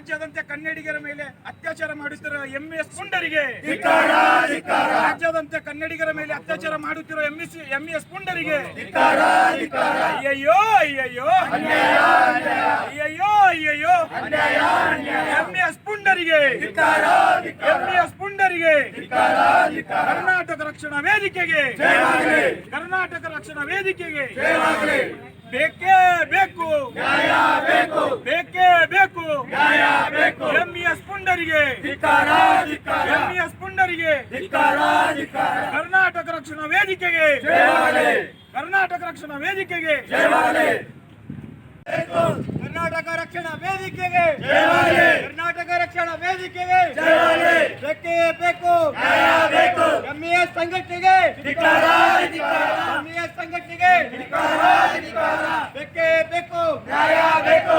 ರಾಜ್ಯಾದ್ಯಂತ ಕನ್ನಡಿಗರ ಮೇಲೆ ಅತ್ಯಾಚಾರ ಮಾಡುತ್ತಿರುವ ಎಂಎಸ್ ಪುಂಡರಿಗೆ, ರಾಜ್ಯಾದ್ಯಂತ ಕನ್ನಡಿಗರ ಮೇಲೆ ಅತ್ಯಾಚಾರ ಮಾಡುತ್ತಿರುವ ಎಂಎಸ್ ಪುಂಡರಿಗೆ ಅಯ್ಯಯ್ಯೋ ಅಯ್ಯಯ್ಯೋ ಅಯ್ಯಯ್ಯೋ ಅಯ್ಯಯ್ಯೋ ಎಂಎಸ್ ಪುಂಡರಿಗೆ, ಎಂಎಸ್ ಪುಂಡರಿಗೆ ಕರ್ನಾಟಕ ರಕ್ಷಣಾ ವೇದಿಕೆಗೆ, ಕರ್ನಾಟಕ ರಕ್ಷಣಾ ವೇದಿಕೆಗೆ ಬೇಕೇ ಬೇಕು, ಬೇಕೇ ಬೇಕು ಎಂಎಸ್ ಪುಂಡರಿಗೆ, ಎಂಎಸ್ ಪುಂಡರಿಗೆ ಕರ್ನಾಟಕ ರಕ್ಷಣಾ ವೇದಿಕೆಗೆ, ಕರ್ನಾಟಕ ರಕ್ಷಣಾ ವೇದಿಕೆಗೆ, ಕರ್ನಾಟಕ ರಕ್ಷಣಾ ವೇದಿಕೆಗೆ, ಕರ್ನಾಟಕ ರಕ್ಷಣಾ ವೇದಿಕೆಗೆ ಬೇಕೇ ಬೇಕು, ಎಂಎಸ್ ಸಂಘಟನೆಗೆ, ಎಂಎಸ್ ಸಂಘಟನೆಗೆ ಬೇಕೇ ಬೇಕು, ನ್ಯಾಯ ಬೇಕು.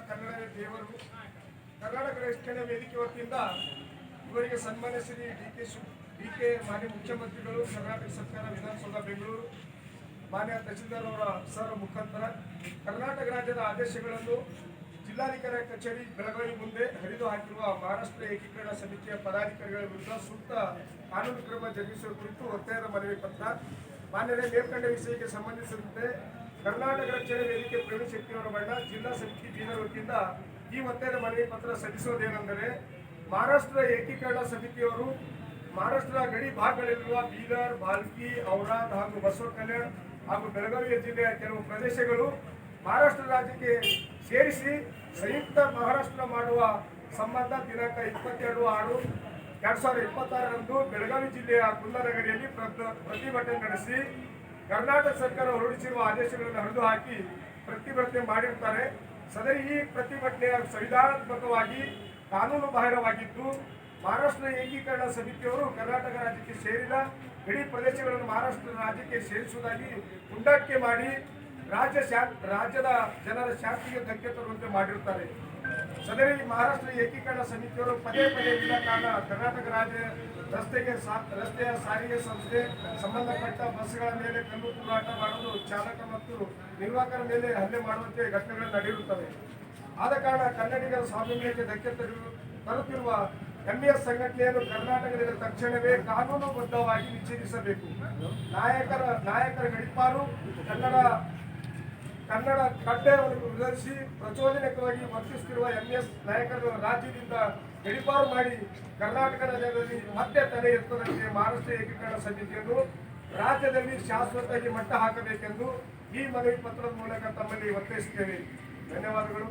ಕನ್ನಡ ದೇವರು ಕರ್ನಾಟಕ ರಕ್ಷಣಾ ವೇದಿಕೆ ವತಿಯಿಂದ ಇವರಿಗೆ ಸನ್ಮಾನ್ಯ ಶ್ರೀ ಡಿ.ಕೆ. ಮಾನ್ಯ ಮುಖ್ಯಮಂತ್ರಿಗಳು, ಕರ್ನಾಟಕ ಸರ್ಕಾರ, ವಿಧಾನಸೌಧ ಬೆಂಗಳೂರು, ಮಾನ್ಯ ತಹಸೀಲ್ದಾರ್ ಅವರ ಸರ್ ಮುಖಾಂತರ ಕರ್ನಾಟಕ ರಾಜ್ಯದ ಆದೇಶಗಳನ್ನು ಜಿಲ್ಲಾಧಿಕಾರಿ ಕಚೇರಿ ಬೆಳಗಾವಿ ಮುಂದೆ ಹರಿದು ಹಾಕಿರುವ ಮಹಾರಾಷ್ಟ್ರ ಏಕೀಕರಣ ಸಮಿತಿಯ ಪದಾಧಿಕಾರಿಗಳ ವಿರುದ್ಧ ಸೂಕ್ತ ಕಾನೂನು ಕ್ರಮ ಜರುಗಿಸುವ ಕುರಿತು ಒತ್ತಾಯದ ಮನವಿ ಪತ್ರ. ಮಾನ್ಯರೇ, ಮೇಲ್ಕಂಡ ವಿಷಯಕ್ಕೆ ಸಂಬಂಧಿಸಿದಂತೆ ಕರ್ನಾಟಕ ರಕ್ಷಣಾ ವೇದಿಕೆ ಪ್ರವೀಣ್ ಶೆಟ್ಟಿಯವರ ಬಣ್ಣ ಜಿಲ್ಲಾ ಸಮಿತಿ ಬೀದರ್ ವತಿಯಿಂದ ಈ ಒತ್ತಾಯದ ಮನವಿ ಪತ್ರ ಸಲ್ಲಿಸುವುದೇನೆಂದರೆ, ಮಹಾರಾಷ್ಟ್ರ ಏಕೀಕರಣ ಸಮಿತಿಯವರು ಮಹಾರಾಷ್ಟ್ರ ಗಡಿ ಭಾಗಗಳಲ್ಲಿರುವ ಬೀದರ್, ಬಾಲ್ಕಿ, ಔರಾದ್ ಹಾಗೂ ಬಸವ ಕಲ್ಯಾಣ್ ಹಾಗೂ ಬೆಳಗಾವಿ ಜಿಲ್ಲೆಯ ಕೆಲವು ಪ್ರದೇಶಗಳು ಮಹಾರಾಷ್ಟ್ರ ರಾಜ್ಯಕ್ಕೆ ಸೇರಿಸಿ ಸಂಯುಕ್ತ ಮಹಾರಾಷ್ಟ್ರ ಮಾಡುವ ಸಂಬಂಧ ದಿನಾಂಕ 22/6/2026ರಂದು ಬೆಳಗಾವಿ ಜಿಲ್ಲೆಯ ಕುಂದನಗರಿಯಲ್ಲಿ ಪ್ರತಿಭಟನೆ ನಡೆಸಿ ಕರ್ನಾಟಕ ಸರ್ಕಾರ ಹೊರಡಿಸಿರುವ ಆದೇಶಗಳನ್ನು ಹರಿದು ಹಾಕಿ ಪ್ರತಿಭಟನೆ ಮಾಡಿರುತ್ತಾರೆ. ಸದರಿ ಈ ಪ್ರತಿಭಟನೆಯ ಸಂವಿಧಾನಾತ್ಮಕವಾಗಿ ಕಾನೂನು ಬಾಹಿರವಾಗಿದ್ದು, ಮಹಾರಾಷ್ಟ್ರ ಏಕೀಕರಣ ಸಮಿತಿಯವರು ಕರ್ನಾಟಕ ರಾಜ್ಯಕ್ಕೆ ಸೇರಿದ ಗಡಿ ಪ್ರದೇಶಗಳನ್ನು ಮಹಾರಾಷ್ಟ್ರ ರಾಜ್ಯಕ್ಕೆ ಸೇರಿಸುವುದಾಗಿ ಪುಂಡಾಟಿಕೆ ಮಾಡಿ ರಾಜ್ಯದ ಜನರ ಶಾಂತಿಗೆ ಧಕ್ಕೆ ತರುವಂತೆ ಮಾಡಿರುತ್ತಾರೆ. ಸದರಿ ಮಹಾರಾಷ್ಟ್ರ ಏಕೀಕರಣ ಸಮಿತಿಯವರು ಪದೇ ಪದೇ ವಿನಾಕಾರಣ ಕರ್ನಾಟಕ ರಾಜ್ಯ ರಸ್ತೆಯ ಸಾರಿಗೆ ಸಂಸ್ಥೆ ಸಂಬಂಧಪಟ್ಟ ಬಸ್ಗಳ ಮೇಲೆ ಕಲ್ಲು ತೂರಾಟ ಮಾಡುವುದು, ಚಾಲಕ ಮತ್ತು ನಿರ್ವಾಹಕರ ಮೇಲೆ ಹಲ್ಲೆ ಮಾಡುವಂತೆ ಘಟನೆಗಳು ನಡೆಯುತ್ತವೆ. ಆದ ಕಾರಣ ಕನ್ನಡಿಗರ ಸ್ವಾತಂತ್ರ್ಯಕ್ಕೆ ಧಕ್ಕೆ ತರುತ್ತಿರುವ ಎಂಎಸ್ ಸಂಘಟನೆಯನ್ನು ಕರ್ನಾಟಕದಲ್ಲಿ ತಕ್ಷಣವೇ ಕಾನೂನುಬದ್ಧವಾಗಿ ವಿಚ್ಛೇದಿಸಬೇಕು. ನಾಯಕರ ಗಡಿಪಾರು ಕನ್ನಡ ಕಡ್ಡಾಯವನ್ನು ವಿರೋಧಿಸಿ ಪ್ರಚೋದನಕವಾಗಿ ವರ್ತಿಸುತ್ತಿರುವ ಎಂಎಸ್ ನಾಯಕರು ರಾಜ್ಯದಿಂದ ಗಡಿಪಾರು ಮಾಡಿ ಕರ್ನಾಟಕ ರಾಜ್ಯದಲ್ಲಿ ಮತ್ತೆ ತಲೆ ಎತ್ತದಂತೆ ಮಹಾರಾಷ್ಟ್ರ ಏಕೀಕರಣ ಸಮಿತಿಯನ್ನು ರಾಜ್ಯದಲ್ಲಿ ಶಾಶ್ವತವಾಗಿ ಮಟ್ಟ ಹಾಕಬೇಕೆಂದು ಈ ಮನವಿ ಪತ್ರದ ಮೂಲಕ ತಮ್ಮಲ್ಲಿ ಒತ್ತಾಯಿಸುತ್ತೇವೆ. ಧನ್ಯವಾದಗಳು.